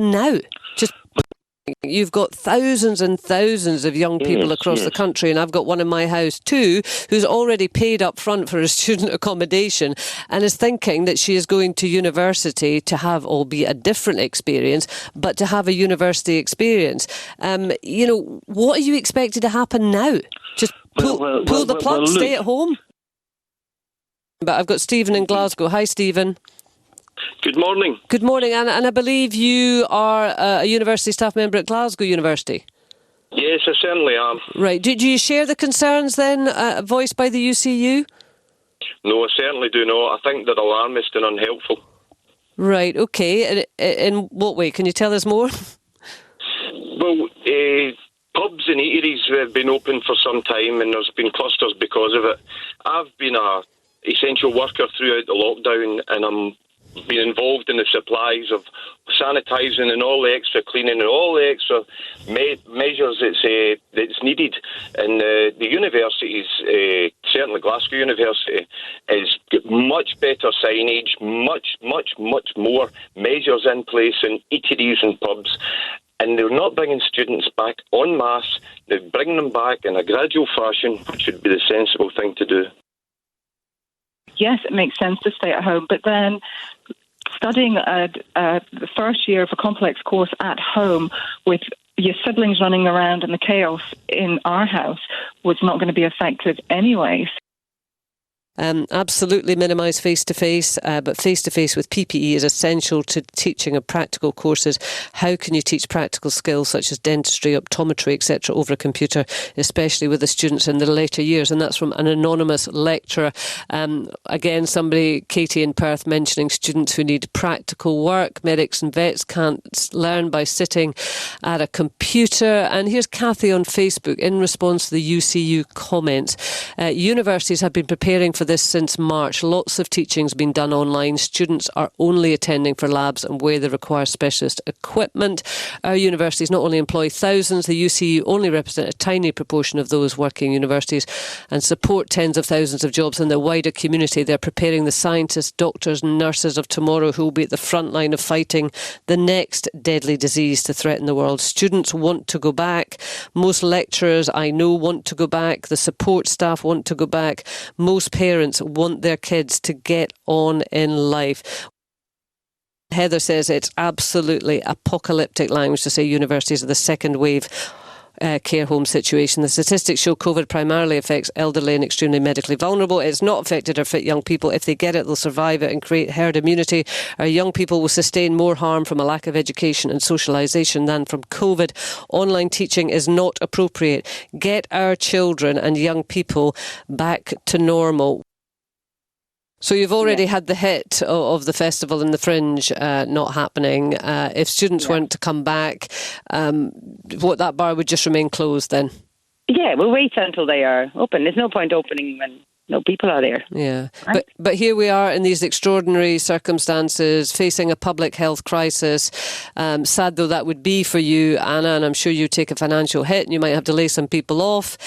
now? Just you've got thousands and thousands of young people across the country, and I've got one in my house too who's already paid up front for a student accommodation and is thinking that she is going to university to have, albeit a different experience, but to have a university experience. What are you expected to happen now? Just pull the plug, stay at home? But I've got Stephen in Glasgow. Hi, Stephen. Good morning. Good morning, and I believe you are a university staff member at Glasgow University. Yes, I certainly am. Right. Do you share the concerns then voiced by the UCU? No, I certainly do not. I think they're alarmist and unhelpful. Right, okay. In what way? Can you tell us more? Well, pubs and eateries have been open for some time and there's been clusters because of it. I've been an essential worker throughout the lockdown and I'm been involved in the supplies of sanitising and all the extra cleaning and all the extra measures that's needed. And the universities, certainly Glasgow University, has got much better signage, much more measures in place in eateries and pubs. And they're not bringing students back en masse. They're bringing them back in a gradual fashion, which would be the sensible thing to do. Yes, it makes sense to stay at home, but then studying the first year of a complex course at home with your siblings running around and the chaos in our house was not going to be effective anyway. Absolutely minimise face-to-face, but face-to-face with PPE is essential to teaching of practical courses. How can you teach practical skills such as dentistry, optometry, etc. over a computer, especially with the students in the later years? And that's from an anonymous lecturer. Again, somebody, Katie in Perth, mentioning students who need practical work. Medics and vets can't learn by sitting at a computer. And here's Kathy on Facebook in response to the UCU comments. Universities have been preparing for this since March. Lots of teaching's been done online. Students are only attending for labs and where they require specialist equipment. Our universities not only employ thousands, the UCU only represent a tiny proportion of those working universities and support tens of thousands of jobs in the wider community. They're preparing the scientists, doctors and nurses of tomorrow who will be at the front line of fighting the next deadly disease to threaten the world. Students want to go back. Most lecturers I know want to go back. The support staff want to go back. Most parents want their kids to get on in life. Heather says it's absolutely apocalyptic language to say universities are the second wave care home situation. The statistics show COVID primarily affects elderly and extremely medically vulnerable. It's not affected our fit young people. If they get it, they'll survive it and create herd immunity. Our young people will sustain more harm from a lack of education and socialisation than from COVID. Online teaching is not appropriate. Get our children and young people back to normal. So you've already had the hit of the festival and the Fringe not happening. If students weren't to come back, that bar would just remain closed then? Yeah, we'll wait until they are open. There's no point opening when no people are there. Yeah, right? But here we are in these extraordinary circumstances, facing a public health crisis. Sad though that would be for you, Anna, and I'm sure you take a financial hit and you might have to lay some people off.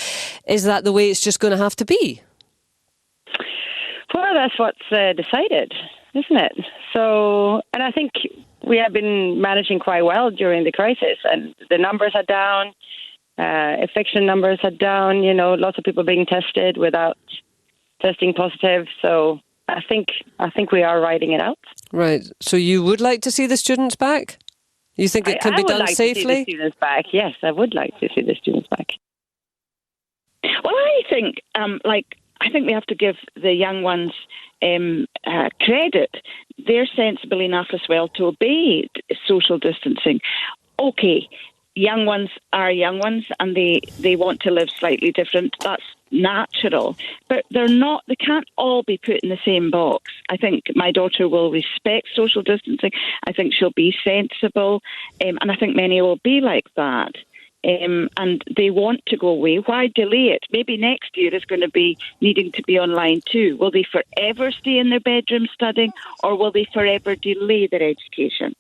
Is that the way it's just going to have to be? Well, that's what's decided, isn't it? So, and I think we have been managing quite well during the crisis, and the numbers are down, infection numbers are down, lots of people being tested without testing positive. So I think we are riding it out. Right. So you would like to see the students back? You think it can be done safely? I would like to see the students back. Yes, I would like to see the students back. Well, I think, I think we have to give the young ones credit. They're sensible enough as well to obey social distancing. Okay, young ones are young ones and they want to live slightly different. That's natural. But they can't all be put in the same box. I think my daughter will respect social distancing. I think she'll be sensible. And I think many will be like that. And they want to go away. Why delay it? Maybe next year is going to be needing to be online too. Will they forever stay in their bedroom studying, or will they forever delay their education?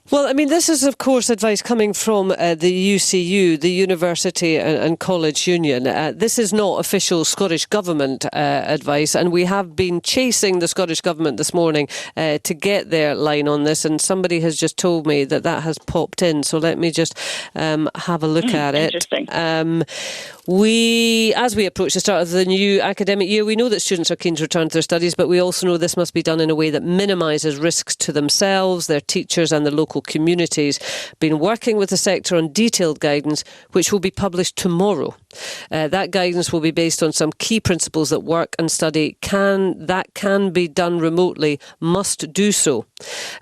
Well, I mean, this is, of course, advice coming from the UCU, the University and College Union. This is not official Scottish Government advice, and we have been chasing the Scottish Government this morning to get their line on this, and somebody has just told me that has popped in. So let me just have a look at it. Interesting. As we approach the start of the new academic year, we know that students are keen to return to their studies, but we also know this must be done in a way that minimises risks to themselves, their teachers and the local communities. Been working with the sector on detailed guidance, which will be published tomorrow. That guidance will be based on some key principles that work and study that can be done remotely must do so.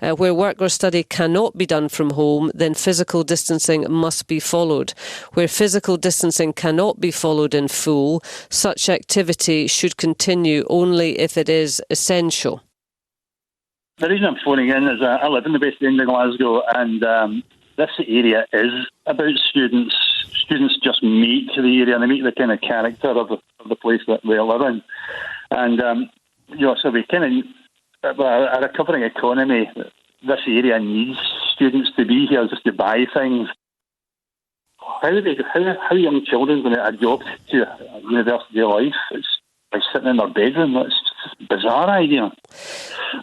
Where work or study cannot be done from home, then physical distancing must be followed. Where physical distancing cannot be followed in full, such activity should continue only if it is essential. The reason I'm phoning in is I live in the West End of Glasgow, and this area is about students. Students just meet the area and they meet the kind of character of the place that they live in. And, so we kind of, a recovering economy, this area needs students to be here just to buy things. How young children going to adopt to university life? It's like sitting in their bedroom. It's just a bizarre idea.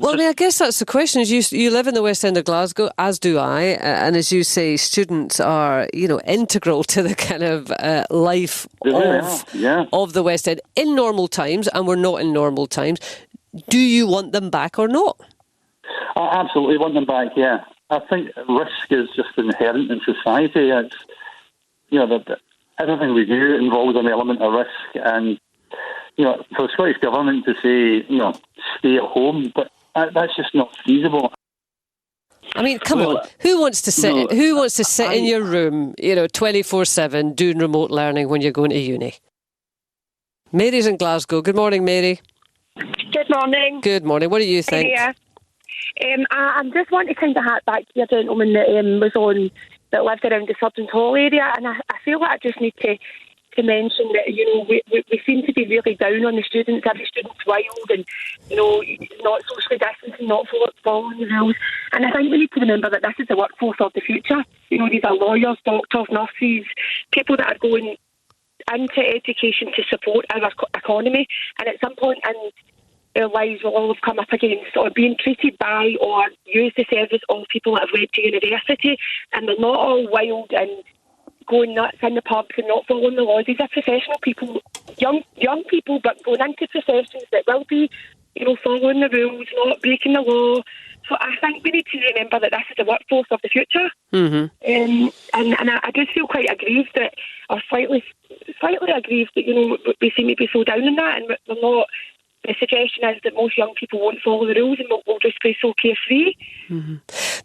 Well, I mean, I guess that's the question. You live in the West End of Glasgow, as do I, and as you say, students are, integral to the kind of life of the West End in normal times, and we're not in normal times. Do you want them back or not? I absolutely want them back, yeah. I think risk is just inherent in society. It's, that everything we do involves an element of risk, and for the Scottish Government to say, stay at home, but that's just not feasible. I mean, come on. Who wants to sit? Who wants to sit in your room, 24/7 doing remote learning when you're going to uni? Mary's in Glasgow. Good morning, Mary. Good morning. Good morning. What do you think? Yeah. I just want to kind of hat back to a gentleman that was on that lived around the Sutton Hall area, and I feel like I just need to mention that we seem to be really down on the students. Every student's wild and not socially distancing, not following the rules. And I think we need to remember that this is the workforce of the future. These are lawyers, doctors, nurses, people that are going into education to support our economy. And at some point in our lives, we'll all have come up against or being treated by or use the service of people that have went to university, and they're not all wild and going nuts in the pubs and not following the laws. These are professional people, young people, but going into professions that will be, following the rules, not breaking the law. So I think we need to remember that this is the workforce of the future. Mm-hmm. And I just feel quite aggrieved that, or slightly aggrieved that, we seem to be so down on that, and we're not. The suggestion is that most young people won't follow the rules and we'll just be so carefree. Mm-hmm.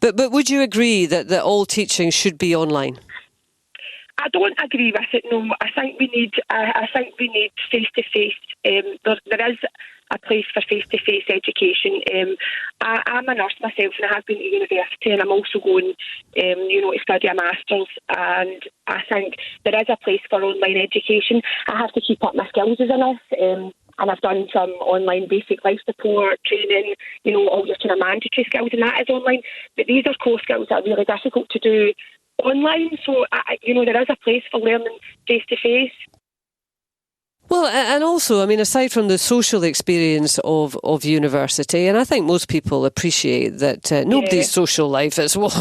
But would you agree that all teaching should be online? I don't agree with it. No, I think we need face to face. There is a place for face to face education. I'm a nurse myself, and I have been to university, and I'm also going, to study a master's. And I think there is a place for online education. I have to keep up my skills as a nurse. And I've done some online basic life support training, all your kind of mandatory skills, and that is online. But these are core skills that are really difficult to do online. So, there is a place for learning face-to-face. Well, and also, I mean, aside from the social experience of university, and I think most people appreciate that nobody's social life is what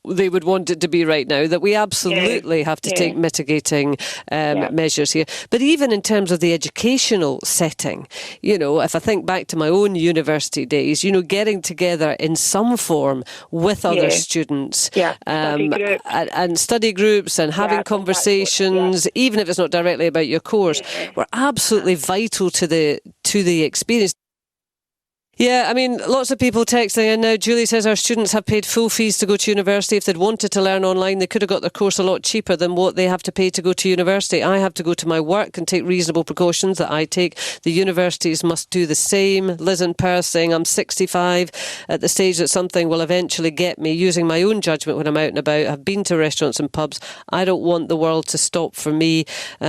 they would want it to be right now, that we absolutely have to take mitigating measures here. But even in terms of the educational setting, if I think back to my own university days, getting together in some form with other students and study groups and having conversations, even if it's not directly about your course, were absolutely vital to the experience. Yeah, I mean, lots of people texting, and now Julie says our students have paid full fees to go to university. If they'd wanted to learn online, they could have got their course a lot cheaper than what they have to pay to go to university. I have to go to my work and take reasonable precautions that I take. The universities must do the same. Liz in Perth saying I'm 65 at the stage that something will eventually get me, using my own judgment when I'm out and about. I've been to restaurants and pubs. I don't want the world to stop for me.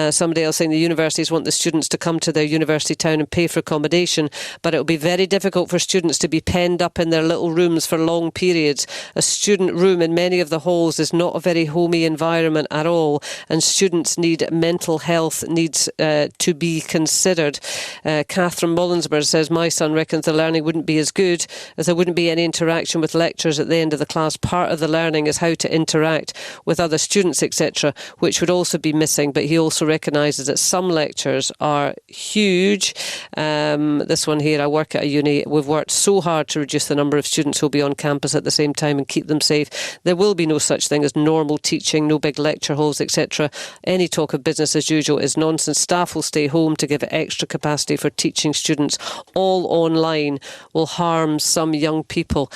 Somebody else saying the universities want the students to come to their university town and pay for accommodation, but it'll be very difficult difficult for students to be penned up in their little rooms for long periods. A student room in many of the halls is not a very homey environment at all, and students need mental health needs to be considered. Catherine Mollinsburg says, my son reckons the learning wouldn't be as good as there wouldn't be any interaction with lecturers at the end of the class. Part of the learning is how to interact with other students, etc., which would also be missing. But he also recognises that some lectures are huge. This one here, I work at a uni. We've worked so hard to reduce the number of students who will be on campus at the same time and keep them safe. There will be no such thing as normal teaching, no big lecture halls, etc. Any talk of business as usual is nonsense. Staff will stay home to give extra capacity for teaching students. All online will harm some young people.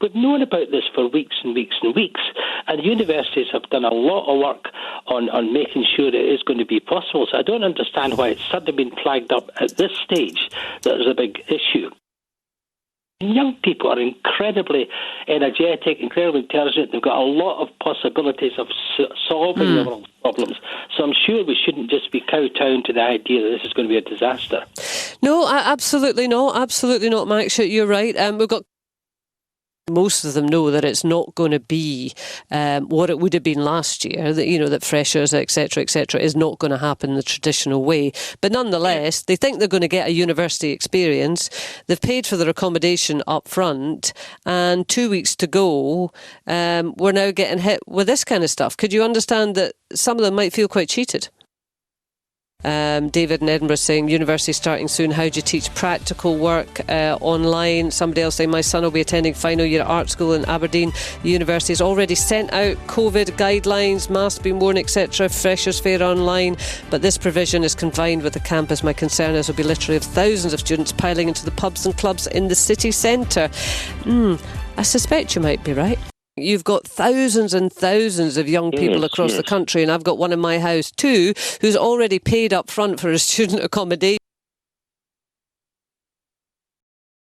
We've known about this for weeks and weeks and weeks, and universities have done a lot of work on making sure it is going to be possible. So I don't understand why it's suddenly been flagged up at this stage that there's a big issue. Young people are incredibly energetic, incredibly intelligent. They've got a lot of possibilities of solving the world's problems. So I'm sure we shouldn't just be kowtowing to the idea that this is going to be a disaster. No, absolutely not. Absolutely not, Max. You're right. We've got... Most of them know that it's not going to be what it would have been last year, that, you know, that freshers, etc., is not going to happen the traditional way. But nonetheless, they think they're going to get a university experience. They've paid for their accommodation up front, and 2 weeks to go, we're now getting hit with this kind of stuff. Could you understand that some of them might feel quite cheated? David in Edinburgh saying, university starting soon, how do you teach practical work online? Somebody else saying, my son will be attending final year at art school in Aberdeen. The university has already sent out COVID guidelines, masks being worn, etc., freshers fair online, but this provision is confined with the campus. My concern is there will be literally thousands of students piling into the pubs and clubs in the city centre. I suspect you might be right. You've got thousands and thousands of young people across the country, and I've got one in my house too who's already paid up front for a student accommodation.